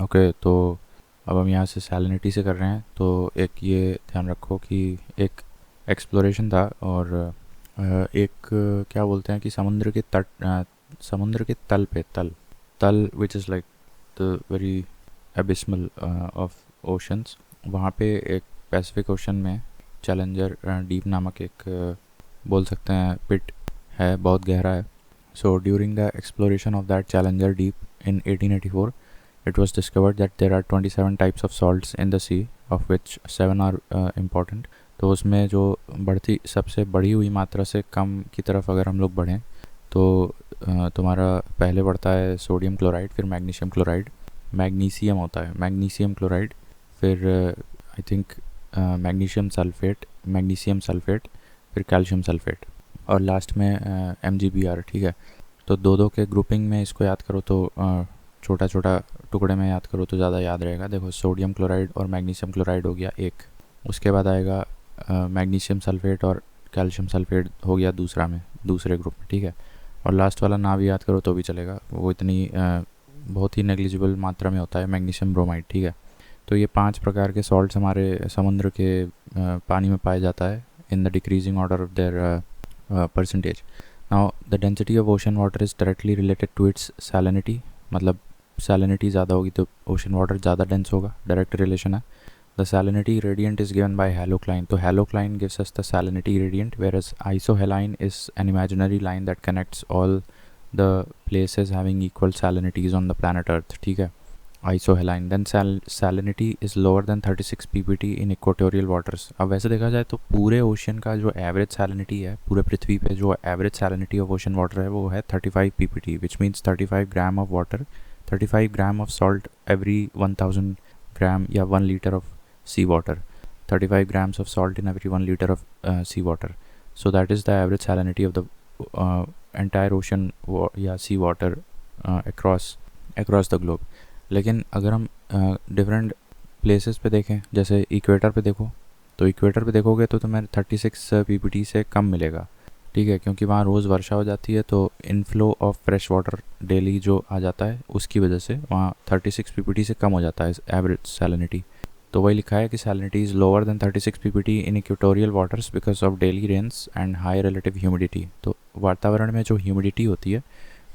Okay, तो अब हम यहाँ से सैलिनिटी से कर रहे हैं। तो एक ये ध्यान रखो कि एक एक्सप्लोरेशन था और एक क्या बोलते हैं कि समुद्र के तल पे तल which is like the very abysmal of oceans, वहाँ पे एक पैसिफिक ओशन में चैलेंजर डीप नामक एक बोल सकते हैं पिट है, बहुत गहरा है। So during the exploration of that challenger deep in 1884 it was discovered that there are 27 types of salts in the sea, of which 7 are important. तो उसमें जो सबसे बढ़ी हुई मात्रा से कम की तरफ अगर हम लोग बढ़ें तो तुम्हारा पहले बढ़ता है सोडियम क्लोराइड, फिर मैग्नीशियम होता है, मैग्नीशियम क्लोराइड, फिर आई थिंक मैग्नीशियम सल्फेट, फिर कैल्शियम सल्फेट और लास्ट में MgBr। ठीक है, तो दो के ग्रुपिंग में इसको याद करो तो छोटा छोटा टुकड़े में याद करो तो ज़्यादा याद रहेगा। देखो, सोडियम क्लोराइड और मैग्नीशियम क्लोराइड हो गया एक, उसके बाद आएगा मैग्नीशियम सल्फेट और कैल्शियम सल्फेट हो गया दूसरे ग्रुप में। ठीक है, और लास्ट वाला ना भी याद करो तो भी चलेगा, वो इतनी बहुत ही नेग्लिजिबल मात्रा में होता है, मैग्नीशियम ब्रोमाइड। ठीक है, तो ये 5 प्रकार के सॉल्ट्स हमारे समुद्र के पानी में पाया जाता है in the decreasing order of their percentage. Now the density of ocean water is directly related to its salinity, मतलब सैलिनिटी ज़्यादा होगी तो ओशन वाटर ज़्यादा डेंस होगा, डायरेक्ट रिलेशन है। The salinity gradient is given by halocline, तो halocline gives us the salinity gradient, whereas isohaline is an imaginary line that connects all the places having equal salinities on the planet earth. ठीक है, isohaline. Then salinity is lower than 36 ppt in equatorial waters. अब वैसे देखा जाए तो पूरे ocean का जो एवरेज सैलिनिटी है, पूरे पृथ्वी पे जो average salinity of ocean water है वो है 35 ppt, which means 35 gram of water, 35 gram of salt every 1000 gram या 1 litre of sea water, 35 grams of salt in every 1 liter of sea water. So that is the average salinity of the entire ocean या sea water across the globe. लेकिन अगर हम different places पे देखें, जैसे equator पे देखो, तो इक्वेटर पे देखोगे तो तुम्हें 36 ppt से कम मिलेगा। ठीक है, क्योंकि वहाँ रोज़ वर्षा हो जाती है, तो inflow of fresh water daily जो आ जाता है उसकी वजह से वहाँ 36 ppt से कम हो जाता है एवरेज सैलिनिटी। तो वही लिखा है कि salinity is lower than 36 ppt in equatorial waters because of daily rains and high relative humidity. तो वातावरण में जो ह्यूमिडिटी होती है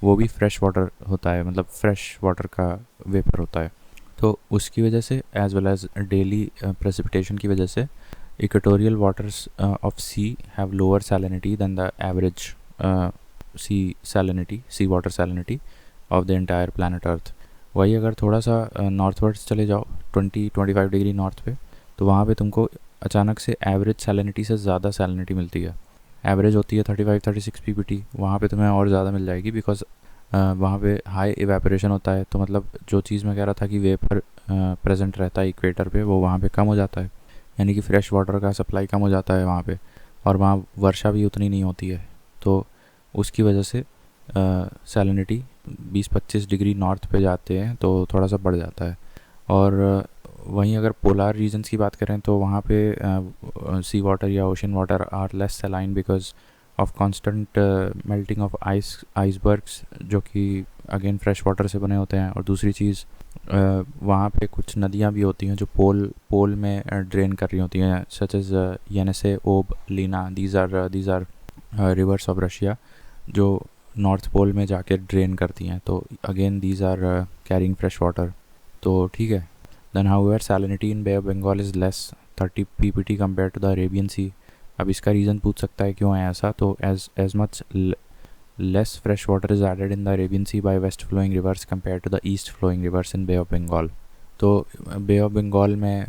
वो भी फ्रेश वाटर होता है, मतलब फ्रेश वाटर का वेपर होता है, तो उसकी वजह से as well as daily precipitation की वजह से equatorial waters of sea have lower salinity than the average sea water salinity of the entire planet earth. वही अगर थोड़ा सा नॉर्थवर्ड्स चले जाओ 20-25 डिग्री नॉर्थ पे, तो वहाँ पे तुमको अचानक से एवरेज सैलिनिटी से ज़्यादा सैलिनिटी मिलती है। एवरेज होती है 35-36 ppt, वहाँ पे तुम्हें और ज़्यादा मिल जाएगी बिकॉज वहाँ पे हाई इवेपोरेशन होता है। तो मतलब जो चीज़ मैं कह रहा था कि वेपर प्रेजेंट रहता है इक्वेटर पे, वो वहाँ पे कम हो जाता है, यानी कि फ्रेश वाटर का सप्लाई कम हो जाता है वहाँ पे, और वहाँ वर्षा भी उतनी नहीं होती है, तो उसकी वजह से सैलिनिटी 20-25 डिग्री नॉर्थ पे जाते हैं तो थोड़ा सा बढ़ जाता है। और वहीं अगर पोलार रीजन्स की बात करें तो वहाँ पे सी वाटर या ocean water are less saline because of constant melting of icebergs, जो कि अगेन फ्रेश वाटर से बने होते हैं। और दूसरी चीज़ वहाँ पे कुछ नदियाँ भी होती हैं जो पोल में ड्रेन कर रही होती हैं, सच as Yenisei, Ob, Lena, these are rivers of Russia जो नॉर्थ पोल में जाके ड्रेन करती हैं, तो again these are carrying fresh water. तो ठीक है, then however salinity in bay of Bengal is less 30 ppt compare to the Arabian sea. अब इसका रीज़न पूछ सकता है क्यों है ऐसा, तो as much less fresh water is added in the Arabian sea by west flowing rivers compare to the east flowing rivers in bay of Bengal. तो बे ऑफ बंगाल में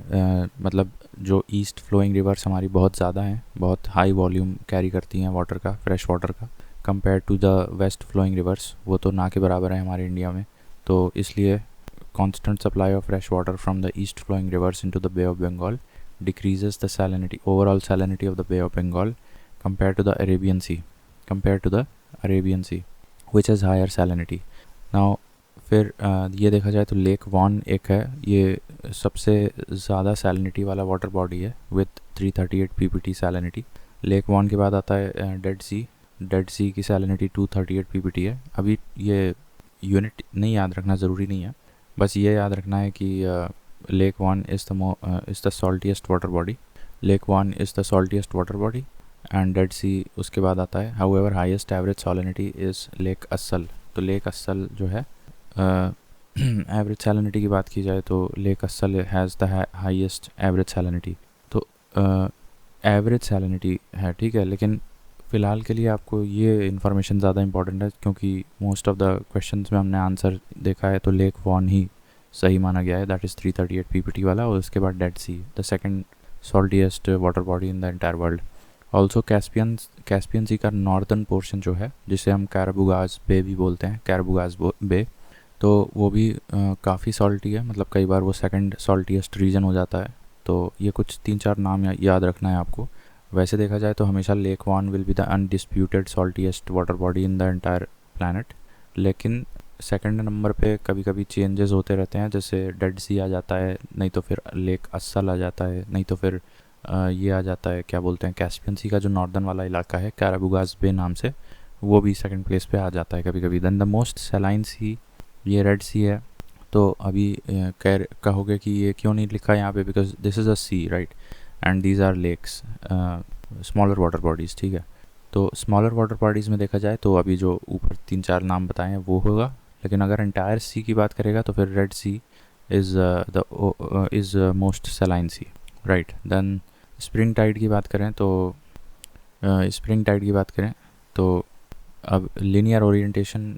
मतलब जो ईस्ट फ्लोइंग रिवर्स हमारी बहुत ज़्यादा हैं, बहुत हाई वॉल्यूम कैरी करती हैं वाटर का, फ्रेश वाटर का, compare to the west flowing rivers, वो तो ना के बराबर है हमारे इंडिया में। तो इसलिए constant supply of fresh water from the east flowing rivers into the Bay of Bengal decreases the overall salinity of the Bay of Bengal compared to the Arabian Sea, which has higher salinity. Now फिर ये देखा जाए तो lake von एक है, ये सबसे ज़्यादा सैलिनिटी वाला वाटर बॉडी है with 338 ppt salinity. Lake Van के बाद आता है डेड सी की सैलिनिटी 238 ppt है। अभी ये यूनिट नहीं याद रखना ज़रूरी नहीं है, बस ये याद रखना है कि lake Van is the saltiest water body, lake Van is the saltiest water body and Dead Sea उसके बाद आता है। However highest average salinity is lake Assal. तो लेक अस्सल जो है एवरेज सैलिनिटी की बात की जाए तो लेक अस्सल has the highest average salinity. तो एवरेज सैलिनिटी है, ठीक है, लेकिन फ़िलहाल के लिए आपको ये इन्फॉर्मेशन ज़्यादा इंपॉर्टेंट है क्योंकि मोस्ट ऑफ द क्वेश्चंस में हमने आंसर देखा है तो लेक वॉन ही सही माना गया है, दैट इज़ 338 ppt वाला। और उसके बाद Dead Sea, the second saltiest water body in the entire world. Also Caspian Sea का नॉर्दर्न पोर्शन जो है, जिसे हम कैराबुगाज बे भी बोलते हैं, कैराबुगाज बे, तो वो भी काफ़ी सॉल्टी है, मतलब कई बार वो सेकंड सॉल्टीएस्ट रीजन हो जाता है। तो ये कुछ 3-4 नाम याद रखना है आपको। वैसे देखा जाए तो हमेशा lake Van will be the undisputed saltiest water body in the entire planet, लेकिन सेकंड नंबर पे कभी कभी चेंजेस होते रहते हैं, जैसे डेड सी आ जाता है, नहीं तो फिर लेक अस्सल आ जाता है, नहीं तो फिर ये आ जाता है, क्या बोलते हैं, कैस्पियन सी का जो नॉर्दर्न वाला इलाका है कैराबुगाज बे नाम से, वो भी सेकंड प्लेस पे आ जाता है कभी कभी। देन द मोस्ट सैलाइन सी ये रेड सी है। तो अभी कहोगे कि ये क्यों नहीं लिखा यहाँ पे, because this is a sea, right, and these are lakes, smaller water bodies, ठीक है। तो स्मॉलर वाटर बॉडीज़ में देखा जाए तो अभी जो ऊपर 3-4 नाम बताए हैं वो होगा, लेकिन अगर एंटायर सी की बात करेगा तो फिर red sea is most saline sea, right. Then spring tide की बात करें तो अब linear orientation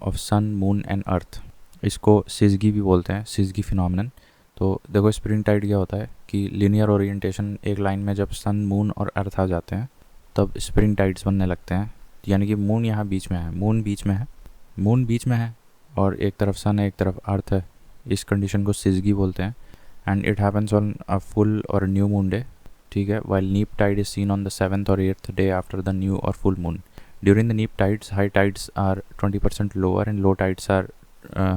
of sun moon and earth, इसको सिजगी भी बोलते हैं, सिजगी फिनोमेनन। तो देखो स्प्रिंग टाइड क्या होता है कि लीनियर ओरिएंटेशन, एक लाइन में जब सन मून और अर्थ आ जाते हैं तब स्प्रिंग टाइड्स बनने लगते हैं, यानी कि मून यहाँ बीच में है, मून बीच में है और एक तरफ सन है एक तरफ अर्थ है, इस कंडीशन को सिजगी बोलते हैं। And it happens on a full और न्यू मून डे, ठीक है, while neap tide is seen on the 7th और 8th day after the new और full moon. During the neap tides high tides are 20% lower and low tides are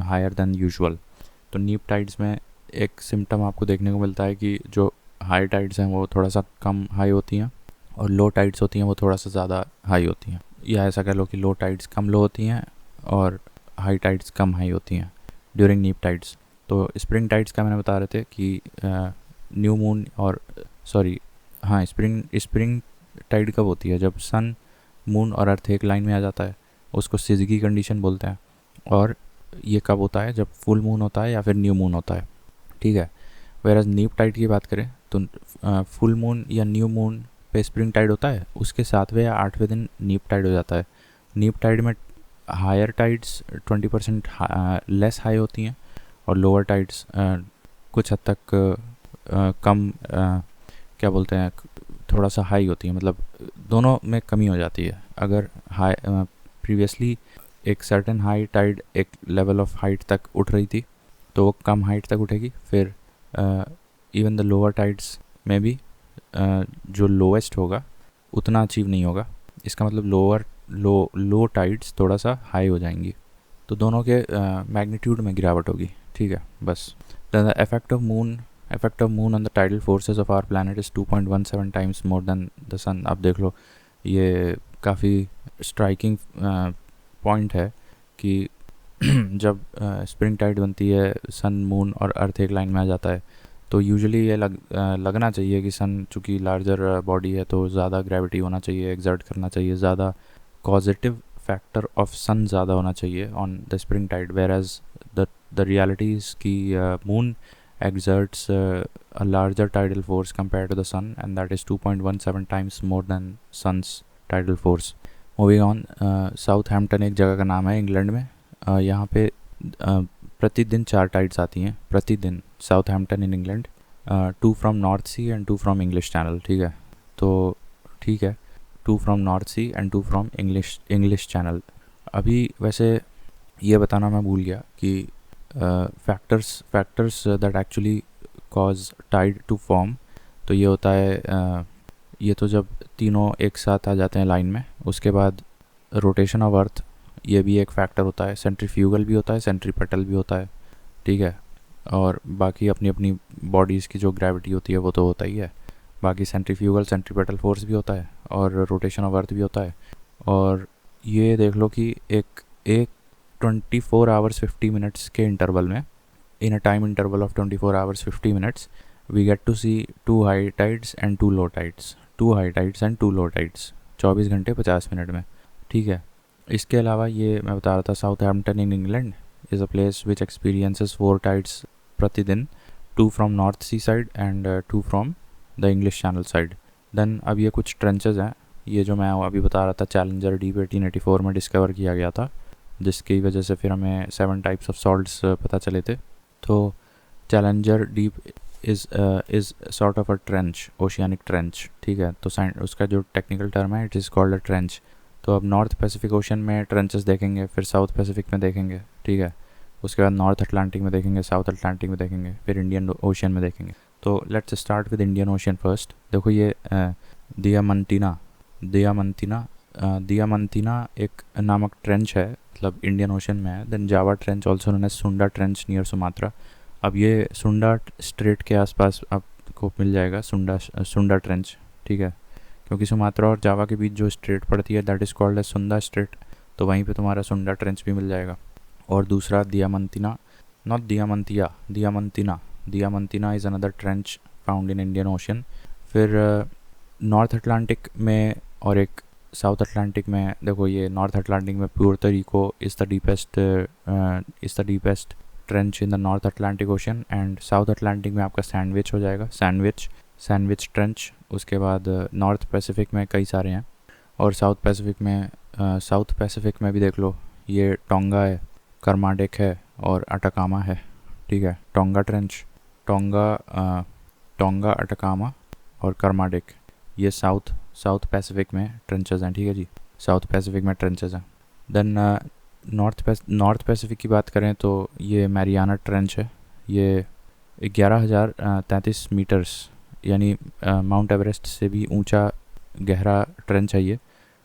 higher than usual. तो neap tides में एक symptom आपको देखने को मिलता है कि जो हाई टाइड्स हैं वो थोड़ा सा कम हाई होती हैं और लो टाइड्स होती हैं वो थोड़ा सा ज़्यादा हाई होती हैं, या ऐसा कह लो कि लो टाइड्स कम लो होती हैं और हाई टाइड्स कम हाई होती हैं ड्यूरिंग नीप टाइड्स। तो स्प्रिंग टाइड्स का मैंने बता रहे थे कि न्यू मून और स्प्रिंग टाइड कब होती है, जब सन मून और अर्थ एक लाइन में आ जाता है, उसको सिजगी कंडीशन बोलते हैं। और ये कब होता है, जब फुल मून होता है या फिर न्यू मून होता है, ठीक है। वेराज नीप टाइड की बात करें तो फुल मून या न्यू मून पे स्प्रिंग टाइड होता है, उसके 7वें या 8वें दिन नीप टाइड हो जाता है। नीप टाइड में हायर टाइड्स 20% लेस हाई होती हैं और लोअर टाइड्स कुछ हद तक कम क्या बोलते हैं, थोड़ा सा हाई होती है, मतलब दोनों में कमी हो जाती है। अगर हाई प्रीवियसली एक सर्टेन हाई टाइड एक लेवल ऑफ हाइट तक उठ रही थी तो वो कम हाइट तक उठेगी, फिर इवन द लोअर टाइड्स में भी जो लोएस्ट होगा उतना अचीव नहीं होगा, इसका मतलब लो टाइड्स थोड़ा सा हाई हो जाएंगी, तो दोनों के मैग्नीट्यूड में गिरावट होगी, ठीक है, बस। The effect of moon on the tidal forces of our planet is 2.17 times more than the sun. आप देख लो, ये काफ़ी स्ट्राइकिंग पॉइंट है कि जब स्प्रिंग टाइड बनती है, सन मून और अर्थ एक लाइन में आ जाता है, तो यूजुअली ये लगना चाहिए कि सन चूँकि लार्जर बॉडी है तो ज़्यादा ग्रेविटी होना चाहिए, एक्सर्ट करना चाहिए, ज़्यादा पॉजिटिव फैक्टर ऑफ सन ज़्यादा होना चाहिए on the spring tide, whereas the reality is कि moon exerts a larger tidal force compared to the sun, and that is 2.17 times more than sun's tidal force. Moving on, Southampton एक जगह का नाम है England में। यहाँ पे प्रतिदिन 4 टाइड्स आती हैं, प्रतिदिन, Southampton in England, 2 from North Sea and 2 from English Channel, ठीक है। तो ठीक है, 2 from North Sea and 2 from English Channel. अभी वैसे ये बताना मैं भूल गया कि factors that actually cause tide to form, तो ये होता है ये तो जब तीनों एक साथ आ जाते हैं लाइन में, उसके बाद रोटेशन ऑफ अर्थ, ये भी एक फैक्टर होता है, सेंट्रीफ्यूगल भी होता है, सेंट्रीपेटल भी होता है, ठीक है, और बाकी अपनी अपनी बॉडीज़ की जो ग्रेविटी होती है वो तो होता ही है, बाकी सेंट्रीफ्यूगल सेंट्रीपेटल फोर्स भी होता है और रोटेशन ऑफ अर्थ भी होता है। और ये देख लो कि एक 24 आवर्स 50 मिनट्स के इंटरवल में in a time interval of 24 hours 50 minutes we get to see 2 high tides and 2 low tides, 2 high tides and 2 low tides 24 घंटे 50 मिनट में, ठीक है। इसके अलावा ये मैं बता रहा था, Southampton in England is a place which experiences 4 tides प्रतिदिन, 2 from North Sea side and 2 from the English Channel side. Then अब ये कुछ ट्रेंचेस हैं, ये जो मैं अभी बता रहा था चैलेंजर डीप 1884 में डिस्कवर किया गया था, जिसकी वजह से फिर हमें 7 टाइप्स ऑफ सॉल्ट्स पता चले थे। तो challenger deep is sort of a trench, oceanic trench, ठीक है। तो उसका जो टेक्निकल टर्म है it is called a trench. तो अब नॉर्थ पैसिफिक ओशन में ट्रेंचेस देखेंगे, फिर साउथ पैसिफिक में देखेंगे, ठीक है। उसके बाद नॉर्थ अटलांटिक में देखेंगे, साउथ अटलांटिक में देखेंगे, फिर इंडियन ओशन में देखेंगे। तो let's start with Indian ocean first. देखो ये दियामंतीना एक नामक ट्रेंच है, मतलब इंडियन ओशन में है। Then Java trench also known as Sunda trench near Sumatra. अब ये सुंडा स्ट्रेट के आसपास आपको मिल जाएगा सुंडा ट्रेंच, ठीक है, क्योंकि सुमात्रा और जावा के बीच जो स्ट्रेट पड़ती है दैट इज़ कॉल्ड एज सुंडा स्ट्रेट, तो वहीं पे तुम्हारा सुंडा ट्रेंच भी मिल जाएगा। और दूसरा Diamantina, not Diamantina is another trench found in Indian ocean. फिर नॉर्थ अटलांटिक में और एक साउथ अटलांटिक में, देखो ये नॉर्थ अटलांटिक में Puerto Rico is the deepest trench in the North Atlantic ocean, and South Atlantic में आपका सैंडविच हो जाएगा, सैंडविच ट्रेंच। उसके बाद नॉर्थ पैसिफिक में कई सारे हैं, और साउथ पैसिफिक में भी देख लो, ये टोंगा है, कर्माडेक है और अटाकामा है, ठीक है। टोंगा ट्रेंच, टोंगा अटाकामा और कर्माडेक, ये साउथ पैसिफिक में ट्रेंचेस हैं, ठीक है जी, साउथ पैसिफिक में ट्रेंचेस हैं। देन नॉर्थ पैसिफिक की बात करें तो ये मैरियाना ट्रेंच है, ये 11,033 मीटर्स, यानी माउंट एवरेस्ट से भी ऊंचा गहरा ट्रेंच है ये,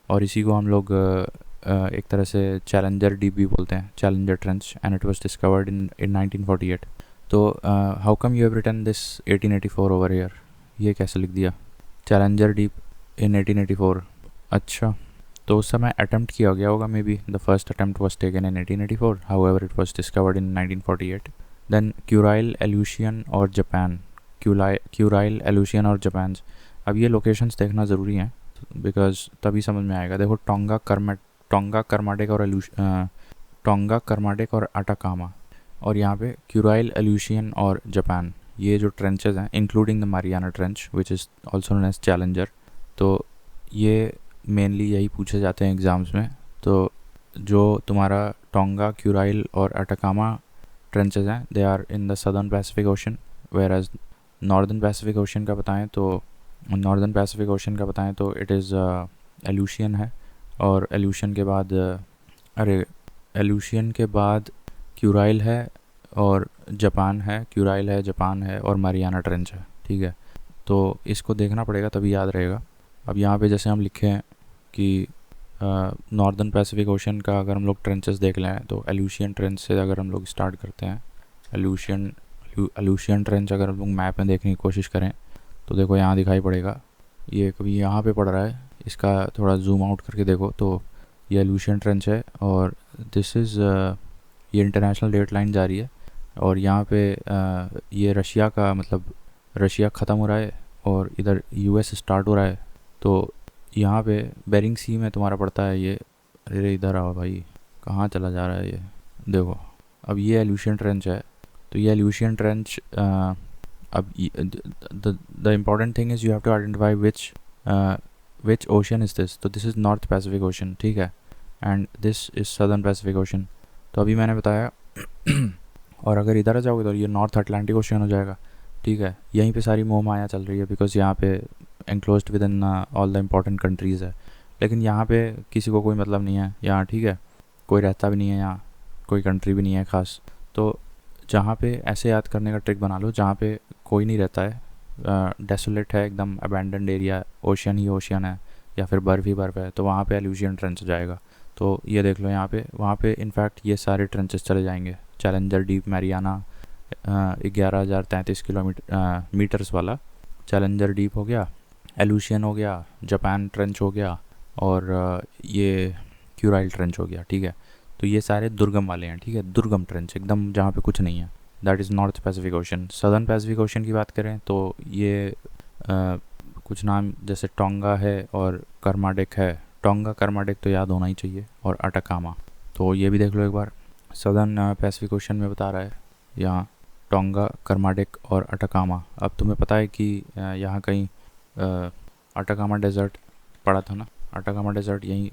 और इसी को हम लोग एक तरह से चैलेंजर डीप भी बोलते हैं, Challenger trench, and it was discovered in 1948। तो how come you have written this 1884 over here, ये कैसे लिख दिया चैलेंजर डीप इन 1884? अच्छा, तो उस समय अटेम्प्ट किया गया होगा, maybe the first attempt was taken in 1884, however it was discovered in 1948। Then Kuril, Aleutian और जापान, क्यूराइल, एल्यूशियन और जापान। अब ये लोकेशंस देखना ज़रूरी हैं बिकॉज तभी समझ में आएगा। देखो टोंगा, कर्माडेक और अटाकामा, और यहाँ पे क्यूराइल, एल्यूशियन और जापान, ये जो ट्रेंचेस हैं including the Mariana trench which is also known as Challenger. तो ये मेनली यही पूछे जाते हैं एग्ज़ाम्स में। तो जो तुम्हारा टोंगा, क्यूराइल और अटाकामा ट्रेंचेस हैं they are in the southern Pacific Ocean, whereas northern Pacific Ocean का बताएं तो इट इज़ एल्यूशियन है, और एल्यूशियन के बाद क्यूराइल है और जापान है, जापान है और मारियाना ट्रेंच है, ठीक है। तो इसको देखना पड़ेगा तभी याद रहेगा। अब यहाँ पे जैसे हम लिखें कि नॉर्दर्न पैसिफिक ओशन का अगर हम लोग ट्रेंचेस देख लें तो एल्यूशियन ट्रेंच से अगर हम लोग स्टार्ट करते हैं, एल्यूशियन ट्रेंच अगर हम लोग मैप में देखने की कोशिश करें तो देखो यहाँ दिखाई पड़ेगा, ये कभी यहाँ पे पड़ रहा है, इसका थोड़ा जूम आउट करके देखो तो ये एल्यूशियन ट्रेंच है, और दिस इज़ ये इंटरनेशनल डेट लाइन जा रही है, और यहाँ पे ये रशिया का, मतलब रशिया ख़त्म हो रहा है और इधर यूएस स्टार्ट हो रहा है। तो यहाँ पे बेरिंग सी में तुम्हारा पड़ता है ये, अरे इधर आओ भाई, कहाँ चला जा रहा है ये, देखो अब ये एल्यूशियन ट्रेंच है। तो ये एल्यूशियन ट्रेंच, अब the important thing is you have to identify which ocean is this. तो this is North Pacific ocean, ठीक है, and this is southern Pacific ocean. तो अभी मैंने बताया और अगर इधर आ जाओगे तो ये नॉर्थ अटलांटिक ओशन हो जाएगा, ठीक है। यहीं पे सारी मोह माया चल रही है बिकॉज यहाँ पे enclosed with in all the important countries है, लेकिन यहाँ पे किसी को कोई मतलब नहीं है यहाँ, ठीक है, कोई रहता भी नहीं है यहाँ, कोई कंट्री भी नहीं है ख़ास। तो जहाँ पे ऐसे याद करने का ट्रिक बना लो जहाँ पे कोई नहीं रहता है, डेसोलेट है एकदम, अबैंडन्ड एरिया, ओशियन ही ओशियन है या फिर बर्फ़ ही बर्फ़ है, तो वहाँ पे एल्यूशियन ट्रेंच जाएगा। तो ये देख लो यहाँ पे, वहाँ पे इनफैक्ट ये सारे ट्रेंचेस चले जाएंगे, चैलेंजर डीप, मैरियाना 11,033 मीटर्स वाला चैलेंजर डीप हो गया, एल्यूशियन हो गया, जापान ट्रेंच हो गया, और ये क्यूराइल ट्रेंच हो गया, ठीक है। तो ये सारे दुर्गम वाले हैं, ठीक है, दुर्गम ट्रेंच एकदम जहाँ पे कुछ नहीं है, that is North Pacific ocean. Southern Pacific ocean की बात करें तो ये कुछ नाम जैसे टोंगा है और कर्माडिक है। टोंगा कर्माडिक तो याद होना ही चाहिए, और अटाकामा, तो ये भी देख लो एक बार। सदर्न पैसिफिक ओशन में बता रहा है यहाँ टोंगा, कर्माडिक और अटाकामा। अब तुम्हें पता है कि यहाँ कहीं अटाकामा डेजर्ट पड़ा था ना, अटाकामा डेजर्ट यहीं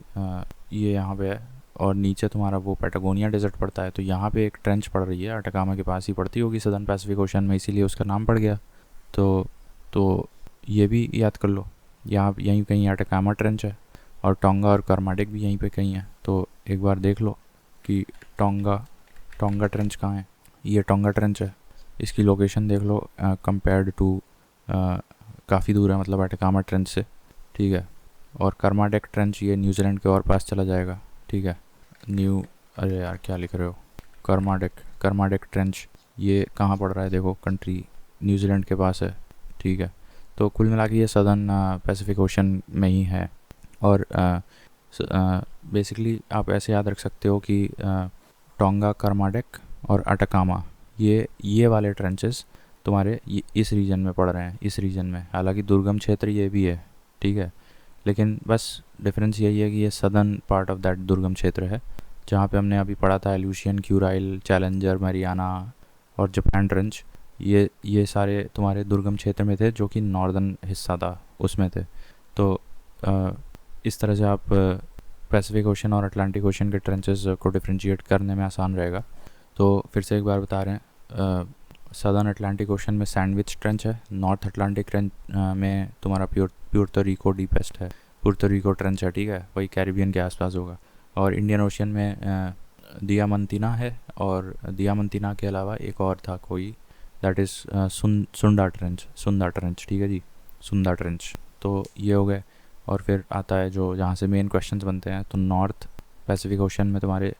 ये यहाँ पे है, और नीचे तुम्हारा वो पैटागोनिया डेजर्ट पड़ता है। तो यहाँ पे एक ट्रेंच पड़ रही है, अटाकामा के पास ही पड़ती होगी सदर्न पैसिफिक ओशन में, इसीलिए उसका नाम पड़ गया। तो ये भी याद कर लो, यहाँ यहीं कहीं अटाकामा ट्रेंच है, और टोंगा और कर्माडिक भी यहीं पे कहीं है। तो एक बार देख लो कि टोंगा ट्रेंच कहाँ है। ये टोंगा ट्रेंच है, इसकी लोकेशन देख लो कंपेयर्ड टू काफ़ी दूर है, मतलब अटाकामा ट्रेंच से, ठीक है। और कर्माडिक ट्रेंच ये न्यूजीलैंड के और पास चला जाएगा, ठीक है। अरे यार क्या लिख रहे हो, कर्माडिक ट्रेंच ये कहाँ पड़ रहा है, देखो कंट्री न्यूजीलैंड के पास है, ठीक है। तो कुल मिला के ये सदर्न पैसिफिक ओशन में ही है। और बेसिकली आप ऐसे याद रख सकते हो कि टोंगा, कर्माडिक और अटाकामा ये वाले ट्रेंचेस तुम्हारे इस रीजन में पड़ रहे हैं, इस रीजन में। हालांकि दुर्गम क्षेत्र ये भी है, ठीक है, लेकिन बस डिफरेंस यही है कि ये सदर्न पार्ट ऑफ दैट दुर्गम क्षेत्र है, जहाँ पे हमने अभी पढ़ा था एल्यूशियन, क्यूराइल, चैलेंजर, मरियाना और जापान ट्रेंच। ये सारे तुम्हारे दुर्गम क्षेत्र में थे, जो कि नॉर्दर्न हिस्सा था उसमें थे। तो इस तरह से आप पैसिफिक ओशन और अटलांटिक ओशन के ट्रेंचेस को डिफ्रेंशिएट करने में आसान रहेगा। तो फिर से एक बार बता रहे हैं, सदर्न अटलांटिक ओशन में सैंडविच ट्रेंच है, नॉर्थ अटलांटिक ट्रेंच में तुम्हारा प्यूर्तो रिको डीपेस्ट है, पुर्तो रिको ट्रेंच है, ठीक है, वही कैरिबियन के आसपास होगा। और इंडियन ओशन में दियामंतीना है, और दियामंतीना के अलावा एक और था कोई, दैट इज़ सुंदा ट्रेंच, ठीक है जी, सुंदा ट्रेंच। तो ये हो गए। और फिर आता है जो जहाँ से मेन क्वेश्चंस बनते हैं, तो नॉर्थ पैसिफिक ओशन में तुम्हारे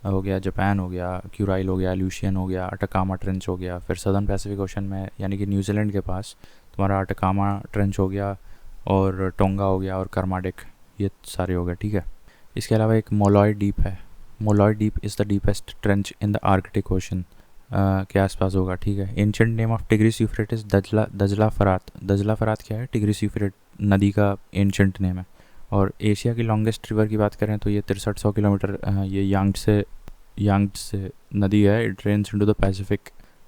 हो गया जापान, हो गया क्यूराइल, हो गया एल्यूशियन, हो गया अटाकामा ट्रेंच हो गया। फिर सदर्न पैसिफिक ओशन में यानी कि न्यूजीलैंड के पास तुम्हारा अटाकामा ट्रेंच हो गया, और टोंगा हो गया, और कर्माडिक, ये सारे हो गए, ठीक है। इसके अलावा एक मोलॉय डीप है। Molloy deep is the deepest trench in the Arctic ocean के आसपास होगा, ठीक है। Ancient name of Tigris Euphrates दजला फरात। दजला फरात क्या है, टिग्रिस यूफ्रेट नदी का एंशिएंट नेम है। और एशिया की लॉन्गेस्ट रिवर की बात करें तो ये 6300 किलोमीटर, ये यांगसे नदी है। It drains into the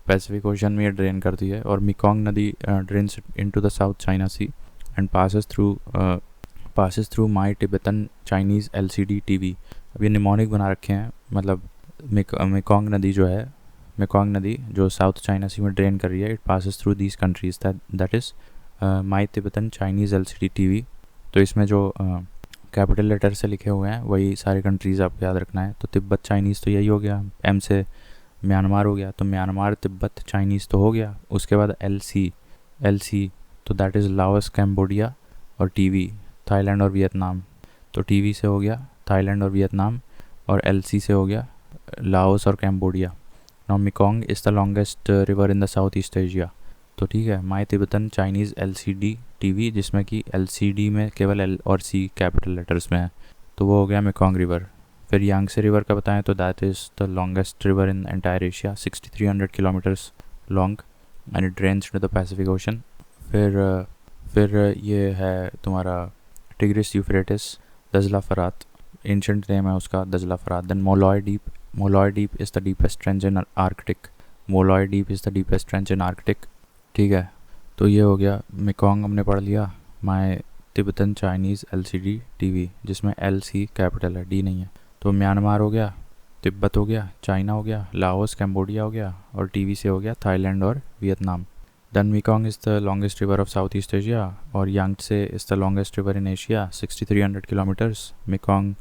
Pacific Ocean में ये ड्रेन करती है। और मेकोंग नदी drains into the South China Sea and passes through my Tibetan Chinese LCD TV। अब ये निमोनिक बना रखे हैं, मतलब मेकोंग नदी जो है, मेकोंग नदी जो साउथ चाइना सी में ड्रेन कर रही है, it passes through these countries, that is my Tibetan Chinese LCD TV। तो इसमें जो कैपिटल लेटर से लिखे हुए हैं वही सारे कंट्रीज़ आपको याद रखना है। तो तिब्बत चाइनीज़ तो यही हो गया, M से म्यांमार हो गया, तो म्यांमार तिब्बत चाइनीज़ तो हो गया। उसके बाद LC तो दैट इज़ लाओस, कैम्बोडिया और TV थाईलैंड और वियतनाम। तो TV से हो गया थाईलैंड और वियतनाम, और LC से हो गया लाओस और Cambodia. Now Mekong is the longest river in the south east Asia. तो ठीक है, माई तिब्बतन चाइनीज़ LCD TV, जिसमें कि LCD में केवल L और C कैपिटल लेटर्स में है, तो वो हो गया मेकोंग रिवर। फिर यांगसे रिवर का बताएं तो that is the longest river in entire Asia, 6300 kilometres long, and it drains into the Pacific ocean. फिर ये है तुम्हारा टिग्रिस यूफ्रेटिस दजला फरात, एंशंट नेम है उसका दजला फरात। Then Molloy deep is the deepest trench in Arctic. Molloy deep is the deepest trench in Arctic, ठीक है। तो ये हो गया, मेकोंग हमने पढ़ लिया, माई तिब्बतन चाइनीज़ LCD TV, जिसमें LC कैपिटल है, D नहीं है। तो म्यांमार हो गया, तिब्बत हो गया, चाइना हो गया, लाओस, कैम्बोडिया हो गया, और TV से हो गया थाईलैंड और Vietnam. Then Mekong is the longest river of South east Asia, और Yangtze is the longest river in Asia, 6300 kilometres. Mekong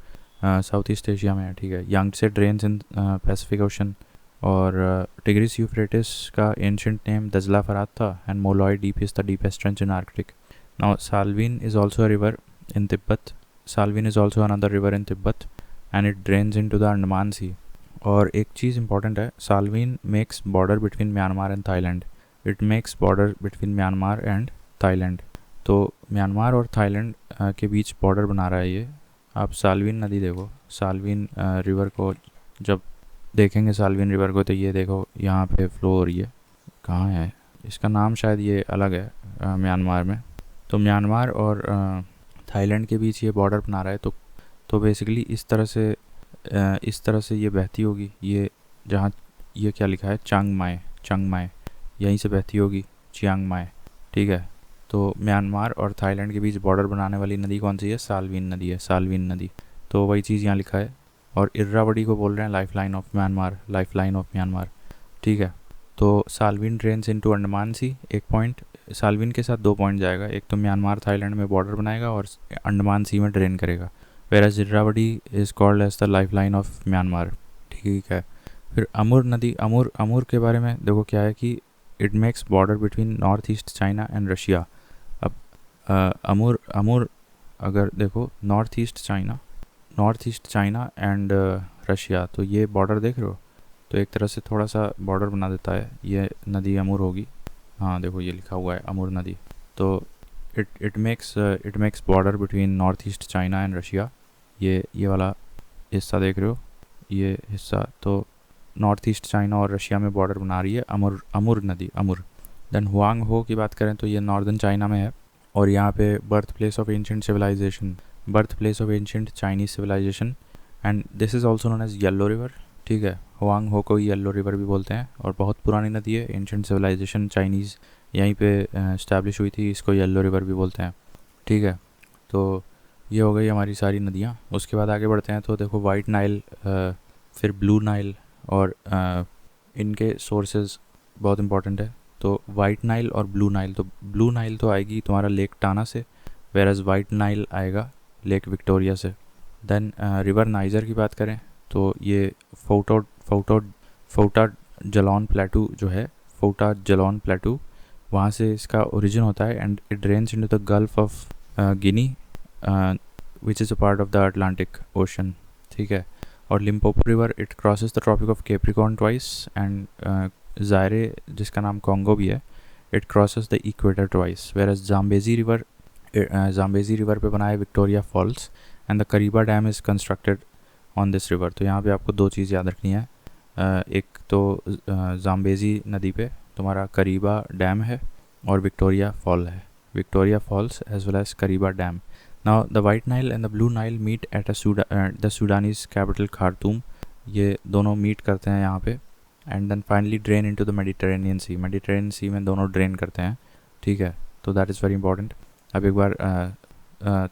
South east Asia में है, ठीक है। Yangtze drains in Pacific ocean, और टिग्रिस यूफ्रेटिस का ancient name दजला फरात था, and Molloy deep is the deepest trench in Arctic. Now Salween is also a river in Tibet. Salween is also another river in Tibet, and it drains into the Andaman sea. और एक चीज़ important है, Salween makes border between Myanmar and Thailand. It makes border between Myanmar and Thailand. तो Myanmar और Thailand के बीच border बना रहा है ये। आप साल्विन नदी देखो, साल्विन रिवर को जब देखेंगे साल्विन रिवर को तो ये देखो यहाँ पे फ्लो हो रही है। कहाँ है इसका नाम, शायद ये अलग है म्यांमार में। तो म्यांमार और थाईलैंड के बीच ये बॉर्डर बना रहा है। तो बेसिकली इस तरह से ये बहती होगी। ये जहाँ ये क्या लिखा है, चंग माई यहीं से बहती होगी, चियांग माई, ठीक है। तो म्यांमार और थाईलैंड के बीच बॉर्डर बनाने वाली नदी कौन सी है, साल्विन नदी है, साल्विन नदी। तो वही चीज़ यहाँ लिखा है। और इर्रावडी को बोल रहे हैं लाइफ लाइन ऑफ म्यांमार, ठीक है। तो साल्विन ड्रेन्स इनटू अंडमान सी, एक पॉइंट साल्विन के साथ 2 पॉइंट जाएगा, एक तो म्यांमार थाईलैंड में बॉर्डर बनाएगा और अंडमान सी में ड्रेन करेगा। Whereas Irrawaddy is called as the life line of Myanmar, ठीक है। फिर अमूर नदी, अमूर के बारे में देखो क्या है कि it makes border between north east China and Russia. अब अमूर अगर देखो north east China and Russia, तो ये बॉर्डर देख रहे हो, तो एक तरह से थोड़ा सा बॉर्डर बना देता है। ये नदी अमूर होगी, हाँ देखो ये लिखा हुआ है अमूर नदी। तो it makes border between north east China and Russia. ये वाला हिस्सा देख रहे हो, ये हिस्सा तो नॉर्थ ईस्ट चाइना और रशिया में बॉर्डर बना रही है अमूर नदी। देन हुआंग हो की बात करें तो ये नॉर्दर्न चाइना में है और यहाँ पे birth place of ancient Chinese civilization and this is also known as yellow river, ठीक है। हुआंग हो को येलो रिवर भी बोलते हैं और बहुत पुरानी नदी है। एंशिएंट सिविलाइजेशन चाइनीज़ यहीं पे इस्टेब्लिश हुई थी, इसको येलो रिवर भी बोलते हैं, ठीक है। तो ये हो गई हमारी सारी नदियाँ। उसके बाद आगे बढ़ते हैं तो देखो वाइट नाइल, फिर ब्लू नाइल और इनके सोर्सेज बहुत इंपॉर्टेंट है। तो वाइट नाइल और ब्लू नाइल तो आएगी तुम्हारा लेक टाना से, वेरस वाइट नाइल आएगा लेक विक्टोरिया से। देन रिवर नाइजर की बात करें तो ये फोटा जलॉन प्लेटू जो है, फोटा जलॉन प्लेटू, वहाँ से इसका ओरिजिन होता है and it drains into the Gulf of Guinea which is a part of the Atlantic ocean, ठीक है। और Limpopo river it crosses the Tropic of Capricorn twice and Zaire जिसका नाम कॉन्गो भी है, it crosses the equator twice. Whereas Zambezi river पे बना है Victoria Falls and the Kariba dam is constructed on this river. तो यहाँ पे आपको 2 चीज़ याद रखनी है, एक तो जाम्बेजी नदी पे तुम्हारा करीबा डैम है और Victoria Falls as well as Kariba dam. Now the White Nile and the Blue Nile meet at the Sudanese capital Khartoum, ये दोनों मीट करते हैं यहाँ पे and then finally drain into the Mediterranean sea में दोनों ड्रेन करते हैं, ठीक है। तो दैट इज़ वेरी इंपॉर्टेंट। अब एक बार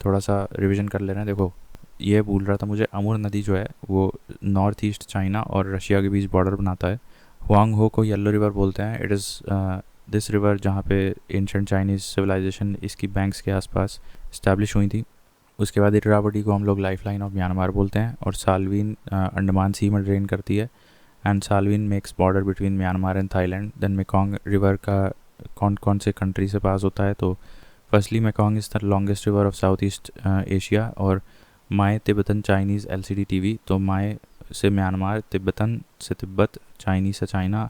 थोड़ा सा रिवीजन कर ले रहे हैं। देखो ये भूल रहा था मुझे, अमूर नदी जो है वो नॉर्थ ईस्ट चाइना और रशिया के बीच बॉर्डर बनाता है। हुआंग हो को येलो रिवर बोलते हैं। इट इज़ दिस रिवर जहाँ पे एंशिएंट चाइनीज़ सिविलाइजेशन इसकी बैंक्स के आसपास इस्टेब्लिश हुई थी। उसके बाद इर्रावडी को हम लोग लाइफ लाइन ऑफ म्यांमार बोलते हैं और साल्विन अंडमान सी में ड्रेन करती है and Salween makes border between Myanmar and Thailand. Then Mekong river का कौन से कंट्री से पास होता है, तो firstly Mekong is the longest river of South east Asia और माए तिब्बतन चाइनीज़ LCD-TV, तो माए से म्यांमार, तिब्बतन से तिब्बत, चाइनी से चाइना,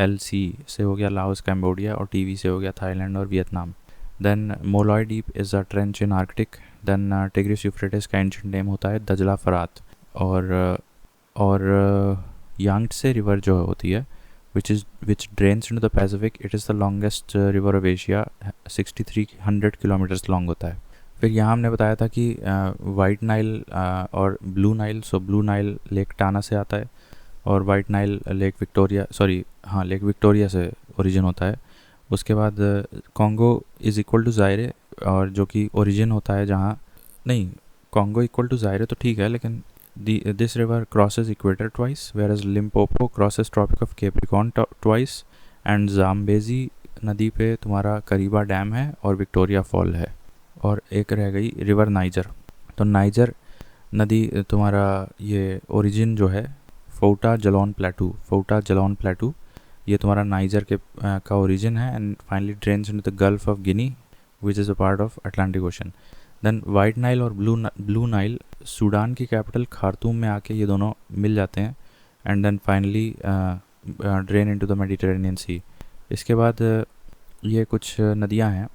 LC से हो गया लाओस कैम्बोडिया और TV से हो गया थाईलैंड और Vietnam. Then Molloy deep is a trench in Arctic. Then Tigris Euphrates का एंशिएंट नेम होता है दजला फरात। और यांगत्से रिवर जो होती है which drains into the Pacific, it is the longest river of Asia, 6300 kilometres long होता है। फिर यहाँ हमने बताया था कि वाइट नाइल और Blue Nile, so Blue Nile lake Tana से आता है और वाइट नाइल लेक विक्टोरिया से ओरिजिन होता है। उसके बाद Congo is equal to Zaire, और जो कि ओरिजिन होता है जहाँ, नहीं कॉन्गो इक्वल टू ज़ायरे तो ठीक है, लेकिन this river crosses equator twice, whereas Limpopo crosses Tropic of Capricorn twice and Zambezi नदी पे तुम्हारा करीबा डैम है और विक्टोरिया फॉल है। और एक रह गई रिवर नाइजर। तो नाइजर नदी तुम्हारा ये ओरिजिन जो है फोटा जलॉन प्लेटू, ये तुम्हारा नाइजर के का ओरिजिन है and finally drains into the Gulf of Guinea which is a part of Atlantic ocean. Then White Nile और ब्लू नाइल सूडान की कैपिटल खार्तूम में आके ये दोनों मिल जाते हैं and then finally drain into the Mediterranean sea. इसके बाद ये कुछ नदियां हैं,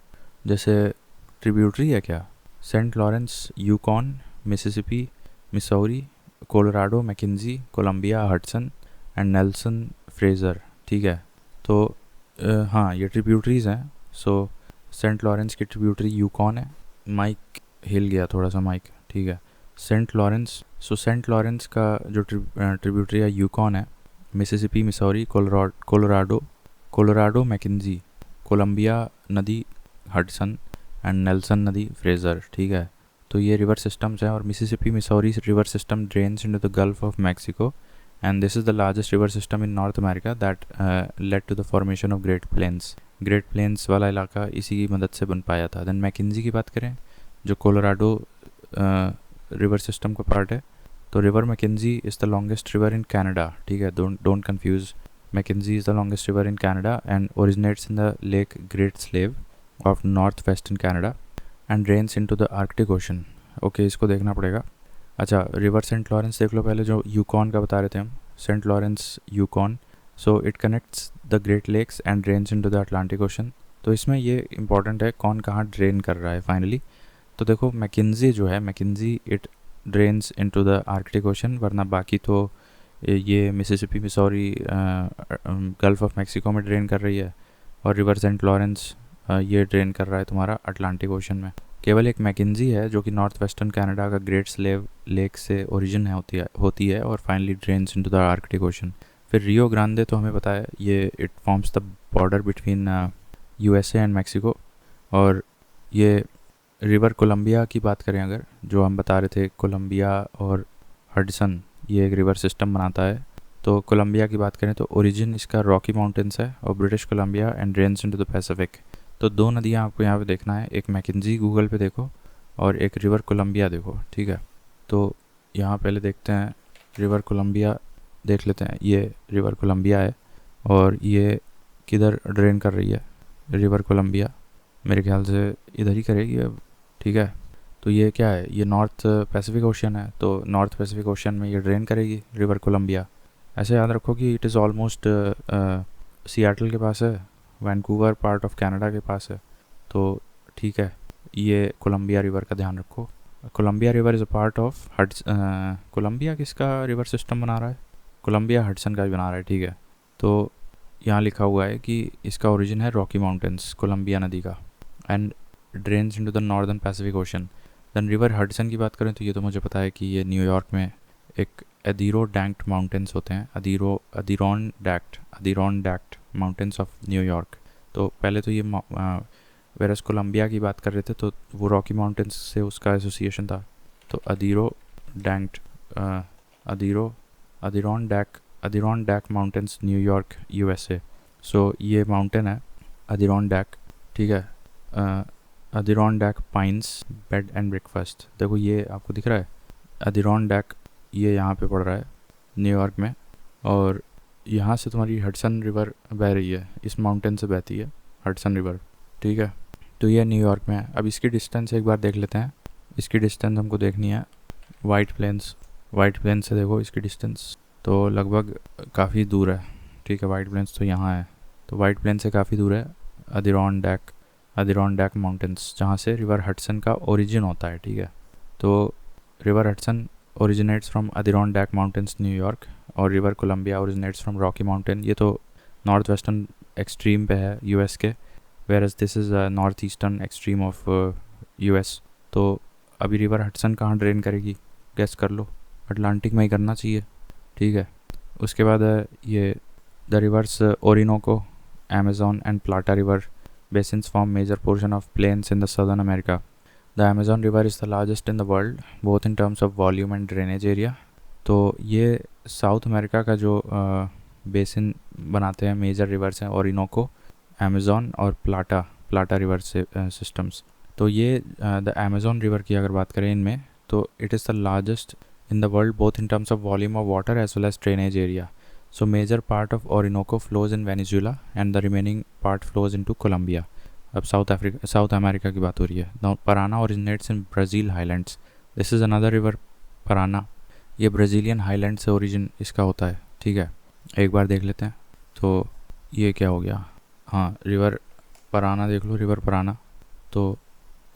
जैसे ट्रिब्यूटरी है क्या, Saint Lawrence, Yukon, Mississippi, Missouri, Colorado, Mackenzie, Columbia, Hudson, and Nelson Fraser, ठीक है। तो हाँ, ये ट्रिब्यूटरीज़ हैं। सो सेंट लॉरेंस की ट्रिब्यूटरी यूकॉन है। माइक हिल गया थोड़ा सा माइक, ठीक है। Saint Lawrence, so Saint Lawrence का जो ट्रिब्यूटरी है यूकॉन है। Mississippi, Missouri, Colorado Mackenzie, Columbia नदी हडसन एंड नेल्सन नदी फ्रेज़र, ठीक है। तो ये रिवर सिस्टम्स हैं। और Mississippi Missouri river system drains into the Gulf of Mexico and this is the largest river system in North America that led to the formation of Great Plains. Great Plains वाला इलाका इसी की मदद से बन पाया था। देन मैकेंजी की बात करें, जो कोलोराडो रिवर सिस्टम का पार्ट है, तो river Mackenzie is the longest river in Canada, ठीक है। Don't confuse, Mackenzie is the longest river in Canada and originates in the lake Great Slave of north western Canada and drains into the Arctic Ocean. Okay, इसको देखना पड़ेगा। अच्छा, river Saint Lawrence देख लो पहले, जो Yukon का बता रहे थे हम, Saint Lawrence Yukon. So it connects the Great Lakes and drains into the Atlantic Ocean. तो इसमें ये इंपॉर्टेंट है कौन कहाँ ड्रेन कर रहा है फाइनली। तो देखो मैकेंजी जो है, Mackenzie it drains into the Arctic Ocean, वरना बाकी तो ये Mississippi Missouri Gulf of Mexico में ड्रेन कर रही है। और रिवर सेंट लॉरेंस ये ड्रेन कर रहा है तुम्हारा अटलांटिक ओशन में। केवल एक मैकेंजी है जो कि नॉर्थ वेस्टर्न कनाडा का ग्रेट स्लेव लेक से ओरिजिन होती है और finally drains into the Arctic ocean. फिर रियो ग्रांडे तो हमें पता है ये it forms the border between USA and Mexico. और ये रिवर कोलंबिया की बात करें अगर, जो हम बता रहे थे कोलंबिया और हडसन ये एक रिवर सिस्टम बनाता है। तो कोलंबिया की बात करें तो ओरिजिन इसका रॉकी माउंटेन्स है और British Columbia and drains into the Pacific. तो दो नदियाँ आपको यहाँ पे देखना है, एक मैकेंजी गूगल पे देखो और एक रिवर कोलंबिया देखो, ठीक है। तो यहाँ पहले देखते हैं रिवर कोलंबिया, देख लेते हैं। ये रिवर कोलंबिया है और ये किधर ड्रेन कर रही है रिवर कोलंबिया, मेरे ख्याल से इधर ही करेगी अब, ठीक है। तो ये क्या है, ये नॉर्थ पैसिफिक ओशन है, तो नॉर्थ पैसिफिक ओशन में ये ड्रेन करेगी रिवर कोलंबिया। ऐसे याद रखो कि इट इज़ ऑलमोस्ट सियाटल के पास है, वैंकूवर पार्ट ऑफ कनाडा के पास है। तो ठीक है, ये कोलंबिया रिवर का ध्यान रखो। Columbia river is a part of Columbia किसका रिवर सिस्टम बना रहा है, कोलंबिया हडसन का भी बना रहा है, ठीक है। तो यहाँ लिखा हुआ है कि इसका ओरिजिन है रॉकी माउंटेन्स, कोलंबिया नदी का, and drains into the northern Pacific Ocean. Then river Hudson की बात करें तो ये तो मुझे पता है कि ये न्यूयॉर्क में एक एडिरोडैक्ट माउंटेन्स होते हैं, एडिरोनडैक्ट माउंटेन्स ऑफ न्यूयॉर्क। तो पहले तो ये वेरस कोलंबिया की बात कर रहे थे तो वो रॉकी माउंटेन्स से उसका एसोसिएशन था। तो एडिरोनडैक माउंटेन्स न्यूयॉर्क यूएसए। सो ये माउंटेन है एडिरोनडैक, ठीक है। एडिरोनडैक पाइन्स बेड एंड ब्रेकफास्ट, देखो ये आपको दिख रहा है एडिरोनडैक, ये यहाँ पे पड़ रहा है न्यूयॉर्क में। और यहाँ से तुम्हारी हडसन रिवर बह रही है, इस माउंटेन से बहती है हडसन रिवर, ठीक है। तो ये न्यूयॉर्क में है। अब इसकी डिस्टेंस एक बार देख लेते हैं। इसकी डिस्टेंस हमको देखनी है वाइट प्लेन्स से, देखो इसकी डिस्टेंस तो लगभग काफ़ी दूर है, ठीक है। वाइट प्लेन्स तो यहाँ है, तो वाइट प्लेन से काफ़ी दूर है एडिरोनडैक माउंटेन्स, जहाँ से रिवर हडसन का ओरिजिन होता है, ठीक है। तो river Hudson originates from Adirondack mountains New York और river Columbia originates from Rocky mountain. ये तो नॉर्थ वेस्टर्न एक्सट्रीम पे है यूएस के, whereas this is north eastern extreme of US. तो अभी रिवर हडसन कहाँ ड्रेन करेगी, गेस कर लो, अटलांटिक में ही करना चाहिए, ठीक है। उसके बाद ये the reverse Orinoco, Amazon and प्लाटा river basins form major portion of plains in the southern America. The Amazon River is the largest in the world, both in terms of volume and drainage area. तो ये south America का जो basin बनाते हैं major rivers हैं Orinoco, Amazon और प्लाटा river से systems. तो ये द अमेज़न रिवर की अगर बात करें इनमें, तो it is the largest in the world both in terms of volume of water as well as drainage area. So major part of Orinoco flows in Venezuela and the remaining part flows into Colombia. अब south America की बात हो रही है। Now Parana originates in Brazil highlands. This is another river Parana. ये Brazilian highland से origin इसका होता है, ठीक है। एक बार देख लेते हैं। तो ये क्या हो गया, हाँ रिवर पराना देख लो, रिवर पराना। तो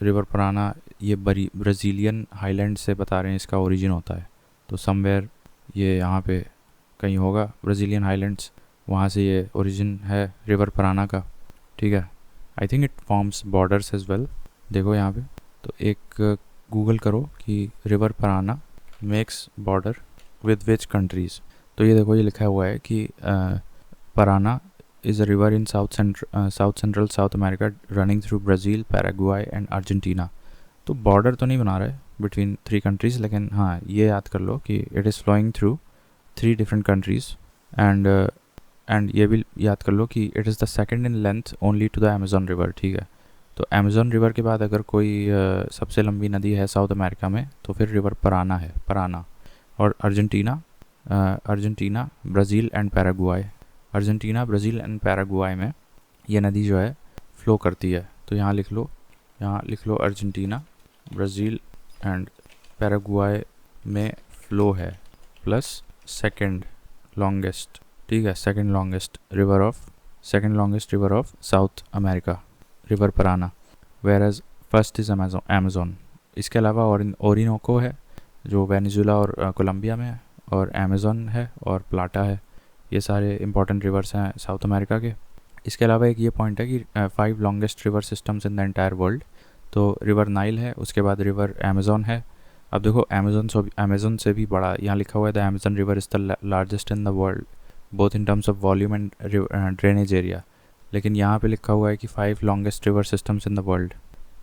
रिवर पराना ये ब्राज़ीलियन हाईलैंड से बता रहे हैं इसका ओरिजिन होता है। तो समवेयर ये यहाँ पे कहीं होगा ब्राज़ीलियन हाईलैंड्स, वहाँ से ये ओरिजिन है रिवर पराना का, ठीक है। I think it forms borders as well. देखो यहाँ पे तो एक गूगल करो कि river Parana makes border with which countries, तो ये देखो ये लिखा हुआ है कि Parana is a river in south central South America running through Brazil, Paraguay and Argentina। तो बॉर्डर तो नहीं बना रहा है बिटवीन 3 कंट्रीज़, लेकिन हाँ ये याद कर लो कि it is flowing through 3 different countries and ये भी याद कर लो कि it is the second in length only to the Amazon river, ठीक है। तो अमेज़न रिवर के बाद अगर कोई सबसे लंबी नदी है साउथ अमेरिका में तो फिर रिवर पराना है, पराना। और Argentina, Brazil and Paraguay, Argentina, Brazil and Paraguay में ये नदी जो है फ़्लो करती है। तो यहाँ लिख लो अर्जेंटीना, ब्राज़ील एंड पैराग्वाई में फ़्लो है, प्लस सेकंड लॉन्गेस्ट, ठीक है, second longest river of South America, river Parana, whereas first is Amazon. इसके अलावा ओरिनोको है जो वेनेजुला और कोलंबिया में है, और अमेज़न है और प्लाटा है। ये सारे इंपॉर्टेंट रिवर्स हैं साउथ अमेरिका के। इसके अलावा एक ये पॉइंट है कि 5 longest river systems in the entire world. तो रिवर नाइल है, उसके बाद रिवर अमेज़न है। अब देखो अमेज़न से भी बड़ा यहाँ लिखा हुआ है the Amazon river is the largest in the world both in terms of volume and drainage area, लेकिन यहाँ पे लिखा हुआ है कि 5 longest river systems in the world.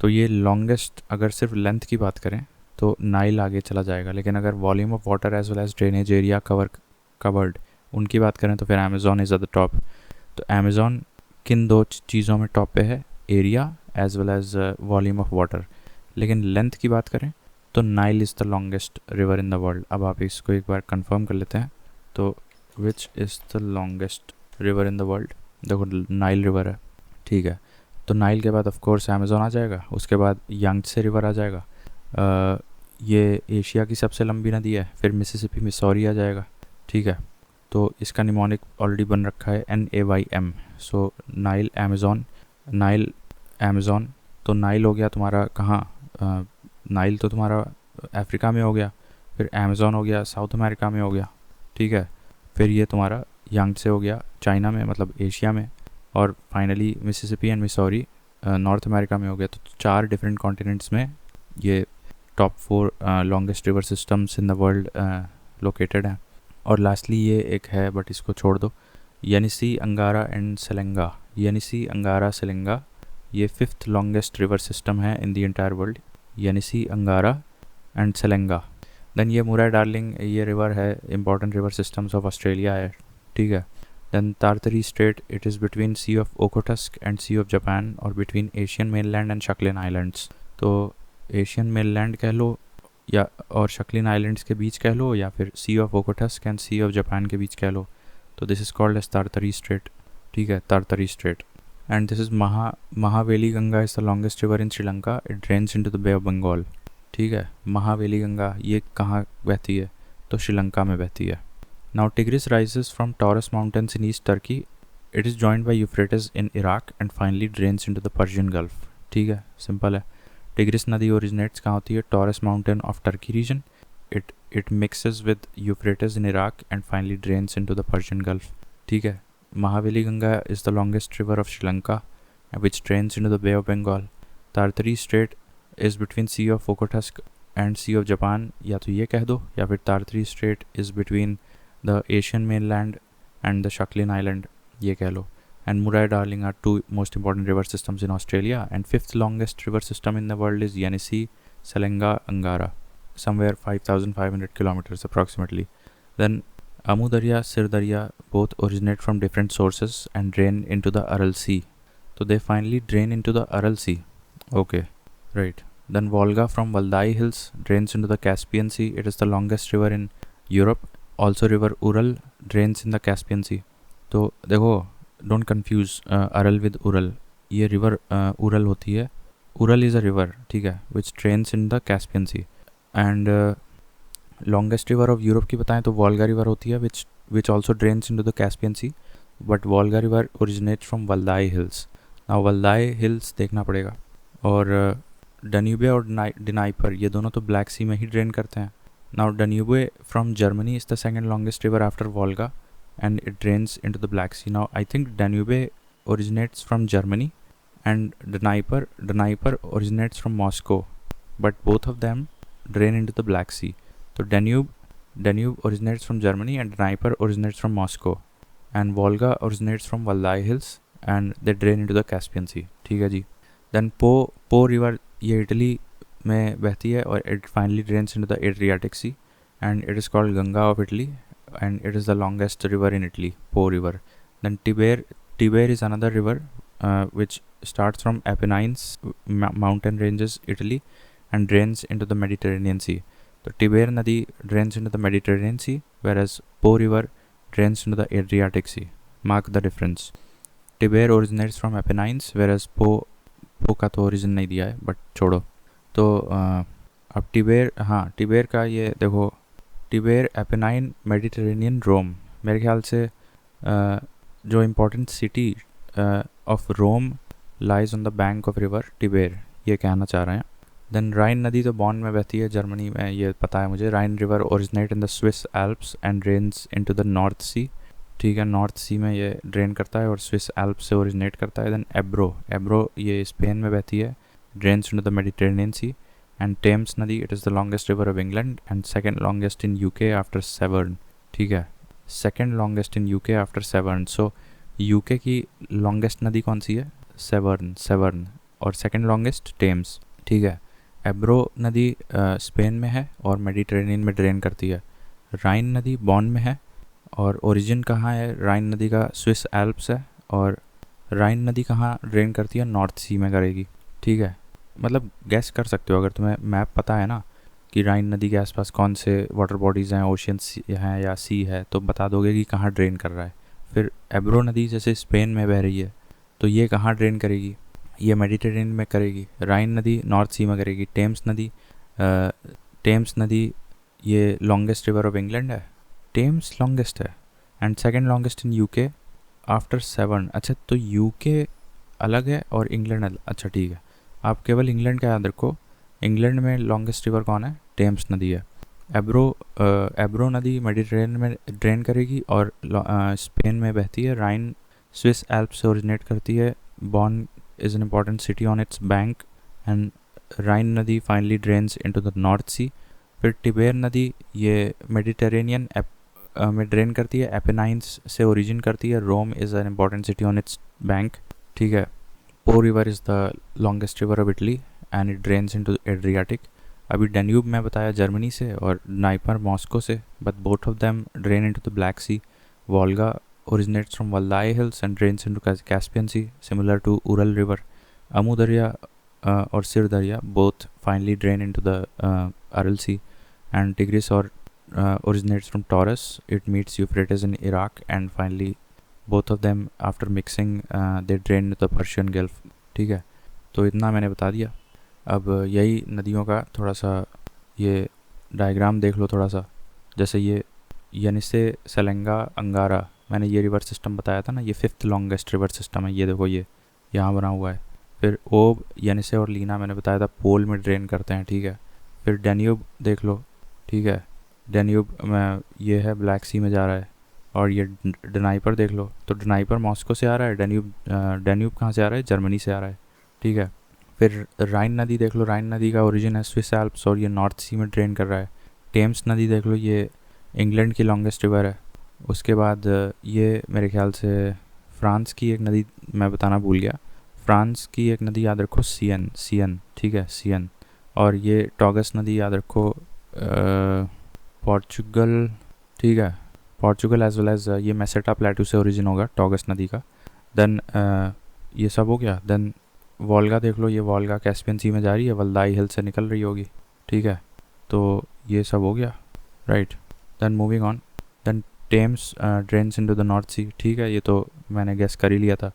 तो ये लॉन्गेस्ट अगर सिर्फ लेंथ की बात करें तो नाइल आगे चला जाएगा, लेकिन अगर volume of water as well as drainage area covered उनकी बात करें तो फिर Amazon is at the top. तो अमेज़न किन 2 चीज़ों में टॉप पे है, area as well as volume of water. लेकिन लेंथ की बात करें तो Nile is the longest river in the world. अब आप इसको एक बार कंफर्म कर लेते हैं। तो which is the longest river in the world, देखो नाइल रिवर है, ठीक है। तो नाइल के बाद ऑफ कोर्स अमेज़न आ जाएगा, उसके बाद यांगत्से रिवर आ जाएगा, ये एशिया की सबसे लंबी नदी है। फिर मिसिसिपी मिसौरी आ जाएगा, ठीक है। तो इसका निमोनिक ऑलरेडी बन रखा है NAYM। सो नाइल अमेज़न। तो नाइल हो गया तुम्हारा कहाँ, नाइल तो तुम्हारा अफ्रीका में हो गया, फिर अमेज़न हो गया साउथ अमेरिका में हो गया, ठीक है। फिर ये तुम्हारा यांगत्से हो गया चाइना में, मतलब एशिया में, और finally Mississippi and Missouri north America में हो गया। तो 4 डिफरेंट कॉन्टिनेंट्स में ये top 4 longest river systems in the world located हैं। और लास्टली ये एक है, बट इसको छोड़ दो, Yenisei Angara and Selenga. Yenisei अंगारा सेलेंगा ये 5th लॉन्गेस्ट रिवर सिस्टम है in the entire world, Yenisei Angara and Selenga. Then ये मुराय डार्लिंग ये रिवर है, important river systems of Australia है, ठीक है। Then Tartary strait, it is between sea of Okhotsk and sea of Japan और between Asian mainland and Sakhalin islands. तो Asian mainland कह लो या और शक्लिन आइलैंड्स के बीच कह लो, या फिर sea of Okhotsk and sea of Japan के बीच कह लो। तो this is called as Tartary strait, ठीक है, Tartary strait. And this is Mahaweli Ganga is the longest river in Sri Lanka, it drains into the bay of Bengal, ठीक है। महावेली गंगा ये कहाँ बहती है, तो श्रीलंका में बहती है। Now tigris rises from Taurus mountains in east Turkey, it is joined by Euphrates in Iraq and finally drains into the Persian gulf, ठीक है, सिंपल है। टिग्रिस नदी ओरिजिनेट्स कहाँ होती है, Taurus mountain of Turkey region, it mixes with Euphrates in Iraq and finally drains into the Persian gulf, ठीक है। Mahaweli Ganga is the longest river of Sri Lanka which drains into the bay of Bengal. Tartary strait is between sea of Okhotsk and sea of Japan, या तो ये कह दो, या फिर Tartary strait is between the Asian mainland and the Sakhalin island, ये कह लो। And Murray Darling are 2 most important river systems in Australia, and 5th longest river system in the world is Yenisei Selenga Angara, somewhere 5,500 kilometers approximately. Then Amu Darya, Sir Darya both originate from different sources and drain into the Aral Sea. So they finally drain into the Aral Sea. Okay, right. Then Volga from Valdai Hills drains into the Caspian Sea. It is the longest river in Europe. Also river Ural drains in the Caspian Sea. तो देखो don't confuse Aral with Ural, ये river Ural होती है, Ural is a river, ठीक है, which drains in the Caspian sea. And longest river of Europe की बताएं तो वोल्गा रिवर होती है which also drains in to the Caspian sea, but Volga river originate from Valdai hills. Now Valdai hills देखना पड़ेगा। और डन्यूबिया और डिनाइपर ये दोनों तो ब्लैक सी में ही ड्रेन करते हैं, ठीक है। Mahaweli Ganga is the longest river of Sri Lanka, it drains into the bay of Bengal. Tartary strait is between sea of Okhotsk and sea of Japan और between Asian mainland and the Sakhalin island, ये कह लो। And Tigris rises from Taurus mountains in east Turkey, it is joined by Euphrates in Iraq and finally drains into the Persian gulf, ठीक है, simple है। Now Danube from Germany is the second longest river after Volga, and it drains into the Black Sea. Now I think Danube originates from Germany and Dnieper originates from Moscow, but both of them drain into the Black Sea. So Danube originates from Germany and Dnieper originates from Moscow, and Volga originates from Valdai Hills and they drain into the Caspian Sea. ठीक है जी. Then Po river ये Italy में बहती है और it finally drains into the Adriatic Sea and it is called Ganga of Italy and it is the longest river in Italy, Po river. Then Tiber is another river which starts from Apennines mountain ranges Italy and drains into the Mediterranean Sea. So Tiber Nadi drains into the Mediterranean Sea, whereas Po river drains into the Adriatic Sea. Mark the difference. Tiber originates from Apennines, whereas Po का तो origin नहीं दिया है, but छोड़ो. तो अब टिबेर का ये देखो, टिबेर एपेनाइन मेडिटेरेनियन रोम, मेरे ख्याल से जो important city of Rome lies on the bank of river Tiber, ये कहना चाह रहे हैं. देन राइन नदी तो बॉन में बहती है जर्मनी में, ये पता है मुझे. Rhine river originate in the Swiss Alps and drains into the North Sea. ठीक है, नॉर्थ सी में ये ड्रेन करता है और स्विस एल्प्स से ओरिजिनेट करता है. देन एब्रो ये स्पेन में बहती है, drains into the Mediterranean sea. And Thames नदी, it is the longest river of England and second longest in UK after Severn. ठीक है, second longest in UK after Severn. So UK की longest नदी कौन सी है? सेवर्न. और second longest Thames. ठीक है, एब्रो नदी स्पेन में है और मेडिटेरेनियन में ड्रेन करती है. राइन नदी बॉन में है और ओरिजिन कहाँ है राइन नदी का? स्विस एल्प्स है. और राइन नदी कहाँ ड्रेन करती है? नॉर्थ सी में करेगी. ठीक है, मतलब गैस कर सकते हो अगर तुम्हें मैप पता है ना कि राइन नदी के आसपास कौन से वाटर बॉडीज़ हैं, ओशियन हैं या सी है, तो बता दोगे कि कहाँ ड्रेन कर रहा है. फिर एब्रो नदी जैसे स्पेन में बह रही है, तो ये कहाँ ड्रेन करेगी? ये मेडिटेरेनियन में करेगी. राइन नदी नॉर्थ सी में करेगी. टेम्स नदी ये लॉन्गेस्ट रिवर ऑफ इंग्लैंड है. टेम्स लॉन्गेस्ट है and second longest in UK after Severn. अच्छा, तो यूके अलग है और इंग्लैंड अलग. अच्छा ठीक है, आप केवल इंग्लैंड का याद रखो. इंग्लैंड में लॉन्गेस्ट रिवर कौन है? टेम्स नदी है. एब्रो नदी मेडिटेरेनियन में ड्रेन करेगी और स्पेन में बहती है. राइन स्विस एल्प से ओरिजिनेट करती है. बॉन is an important city on its bank and Rhine नदी finally drains into the North Sea. फिर टिबेर नदी ये मेडिटेरेनियन में ड्रेन करती है, एपेनाइंस से ओरिजिन करती है. Rome is an important city on its bank. ठीक है, Po river is the longest river of Italy and it drains into Adriatic. अभी डेन्यूब में बताया जर्मनी से और नाइपर मॉस्को से, but both of them drain into the Black Sea. Volga originates from Valdai Hills and drains into Caspian Sea, similar to Ural River. Amu Darya or Sir Darya both finally drain into the Aral Sea, and Tigris originates from Taurus. It meets Euphrates in Iraq, and finally both of them after mixing they drain into the Persian Gulf. ठीक है, तो इतना मैंने बता दिया. अब यही नदियों का थोड़ा सा ये डायग्राम देख लो थोड़ा सा. जैसे ये यनिसे, सेलेंगा, अंगारा, मैंने ये रिवर सिस्टम बताया था ना, ये 5th लॉन्गेस्ट रिवर सिस्टम है. ये देखो ये यहाँ बना हुआ है. फिर ओब, यनिसे और लीना मैंने बताया था पोल में ड्रेन करते हैं. ठीक है, फिर डेन्यूब देख लो. ठीक है, डेन्यूब में ये है ब्लैक सी में जा रहा है. और ये डनाइपर देख लो, तो डनाइपर मॉस्को से आ रहा है. डेन्यूब कहाँ से आ रहा है? जर्मनी से आ रहा है. ठीक है, फिर राइन नदी देख लो. राइन नदी का ओरिजिन है स्विस एल्प्स और ये नॉर्थ सी में ड्रेन कर रहा है. टेम्स नदी देख लो, ये इंग्लैंड की लॉन्गेस्ट रिवर है. उसके बाद ये मेरे ख्याल से फ्रांस की एक नदी मैं बताना भूल गया. फ्रांस की एक नदी याद रखो, सियन. ठीक है, सियन. और ये टॉगस नदी याद रखो, पोर्चुगल. ठीक है, पोर्चुगल एज वेल एज ये मेसेटा प्लेटू से ओरिजिन होगा टॉगस नदी का. देन ये सब हो गया. देन वोल्गा देख लो, ये वोल्गा कैस्पियन सी में जा रही है, वल्दाई हिल से निकल रही होगी. ठीक है, तो ये सब हो गया, right. Then moving on. Then Thames drains into the North Sea. ठीक है, ये तो मैंने गेस कर ही लिया था.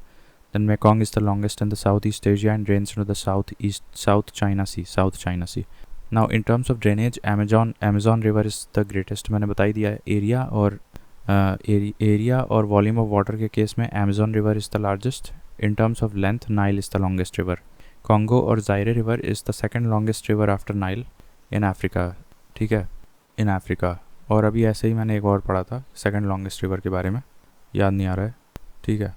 Then Mekong is the longest in the south east Asia and drains into the South China Sea. Now in terms of drainage, Amazon river is the greatest, मैंने बता ही दिया है. एरिया और वॉल्यूम ऑफ वाटर के case में Amazon river is the largest. In terms of length, Nile is the longest river. Congo और Zaire river is the second longest river after Nile in Africa. ठीक है, in Africa. और अभी ऐसे ही मैंने एक और पढ़ा था सेकंड लॉन्गेस्ट रिवर के बारे में, याद नहीं आ रहा है, ठीक है।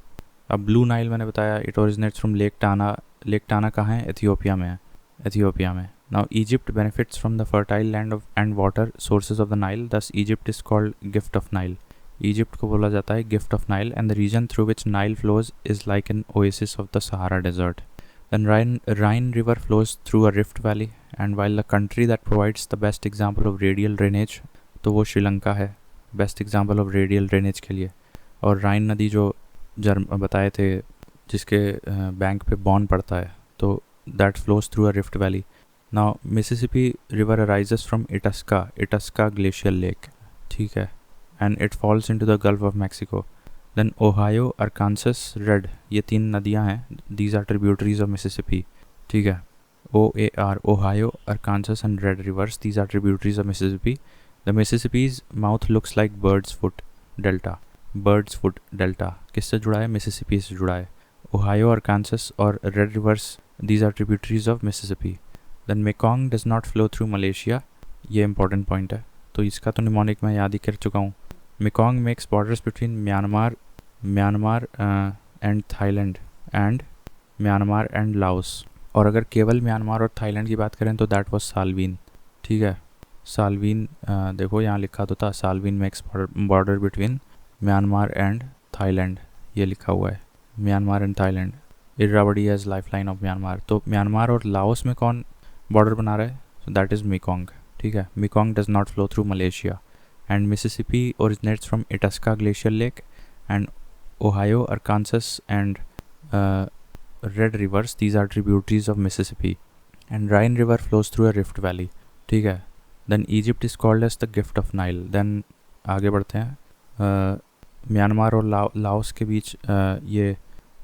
अब ब्लू नाइल मैंने बताया it originates from lake Tana. Lake Tana कहाँ है? एथियोपिया में है, एथियोपिया में। Now Egypt benefits from the fertile land of and water sources of the Nile, thus Egypt is called gift of Nile. Egypt को बोला जाता है gift of Nile, and the region through which Nile flows is like an oasis of the Sahara desert. Then Rhine River flows through a rift valley, and while the country that provides the best example of radial drainage, तो वो श्रीलंका है best example of radial drainage के लिए। और राइन नदी जो बताए थे जिसके बैंक पे बॉन पड़ता है, तो that flows through a rift valley. Now Mississippi river arises from Itasca glacial lake, ठीक है, and it falls into the Gulf of Mexico. Then Ohio, Arkansas, Red, ये 3 नदियां हैं, these are tributaries of Mississippi, ठीक है। OAR, Ohio, Arkansas and Red rivers, these are tributaries of Mississippi. The Mississippi's mouth looks like bird's foot delta. Bird's foot delta किससे जुड़ा है? Mississippi से जुड़ा है। ओहायो, अरकानसस और red rivers, these are tributaries of Mississippi. Then Mekong does not flow through Malaysia, ये important point है, तो इसका तो निमोनिक मैं याद ही कर चुका हूँ। Mekong makes borders between Myanmar and Thailand and Myanmar and Laos. और अगर केवल म्यांमार और थाईलैंड की बात करें तो दैट वाज सालवीन, ठीक है। सालवीन देखो यहाँ लिखा तो था, Salween makes border between Myanmar and Thailand, ये लिखा हुआ है, Myanmar and Thailand. Irrawaddy as life line of Myanmar, तो म्यांमार और लाओस में कौन बॉर्डर बना रहा है? सो दैट इज़ मेकॉन्ग, ठीक है। Mekong does not flow through Malaysia, and Mississippi originates from Itasca Glacial Lake, and Ohio, Arkansas and Red rivers, these are tributaries of Mississippi, and Rhine River flows through a rift valley, ठीक है। Then Egypt is called as the gift of Nile। Then आगे बढ़ते हैं, Myanmar और Laos के बीच ये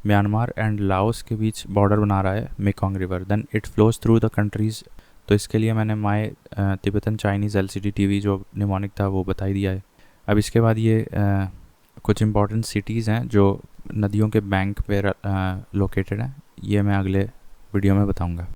Myanmar and Laos के बीच बॉर्डर बना रहा है Mekong river. Then it flows through the countries, तो इसके लिए मैंने my Tibetan Chinese LCD TV जो निमोनिक था वो बता ही दिया है। अब इसके बाद ये कुछ इंपॉर्टेंट सिटीज़ हैं जो नदियों के बैंक पे लोकेटेड हैं, ये मैं अगले वीडियो में बताऊंगा।